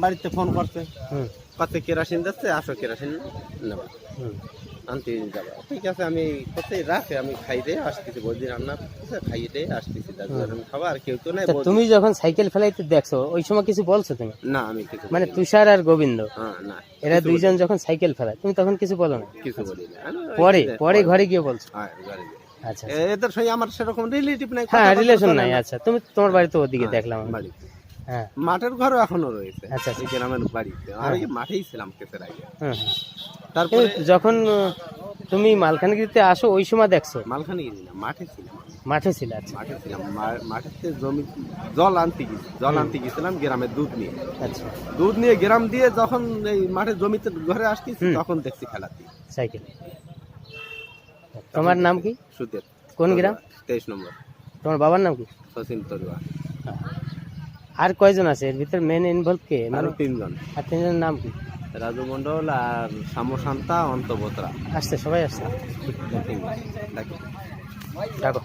বাড়িতে ফোন করছে, হুম কত কেরাসিন যাচ্ছে, আসো কেরাসিন নেবা, হুম আনতে যাবে। ঠিক আছে, আমি কোথায় রাখে, আমি খাইতে আসতেছি, বৌদি রান্না করতেছে, খাইতে আসতেছি, আমি খাবো, আর কেউ তো নাই। তা তুমি যখন সাইকেল ফেলাইতে দেখছো ওই সময় কিছু বলছো তুমি? না, আমি কিছু মানে বলিনি। তুষার আর গোবিন্দ হ্যাঁ, না, এরা কিছু দুইজন বলিনি, যখন সাইকেল ফেলায় তুমি তখন কিছু বলো না? কিছু বলি না। পরে পরে ঘরে গিয়ে বলছো? হ্যাঁ, ঘরে গিয়ে। আচ্ছা এদের সঙ্গে আমার সেরকম রিলেটিভ নাই, হ্যাঁ কথাবার্তা রিলেশন চলে নাই। না। আচ্ছা তুমি তোমার বাড়িতে ওদিকে হ্যাঁ, দেখলাম আমি। বাড়িতে হ্যাঁ মাঠের ঘরও এখনো রয়েছে, আচ্ছা, আচ্ছা। এই গ্রামের বাড়িতে। আর ওই মাঠেই ছিলাম কেসের আগে। হুম তারপরে যখন তুমি মালখানগিরিতে আসো ওই সময় দেখছো? মালখানি গেছি না, মাঠে ছিলাম, মাঠে ছিল? আচ্ছা মাঠে ছিলাম। মাঠেতে জমি জল আনতে গেছিলাম গ্রামের দুধ নিয়ে। আচ্ছা দুধ নিয়ে গ্রাম দিয়ে যখন এই মাঠের জমিতে ঘরে আসতেছি, তখন দেখছি খেলাতে সাইকেল। তোমার নাম কি? সুদের। কোন গ্রাম? 23 নম্বর। তোমার বাবার নাম কি? সচিন তরুয়া। আর কয়জন আছে এর ভিতরে? মেন ইনভলভ কে? আরো 3 জন, আর তিনজনের নাম কি? রাজু মন্ডল আর শ্যামশান্তা, অন্ত বোতরা। আসছে সবাই আসছে? দেখি। ডাকো।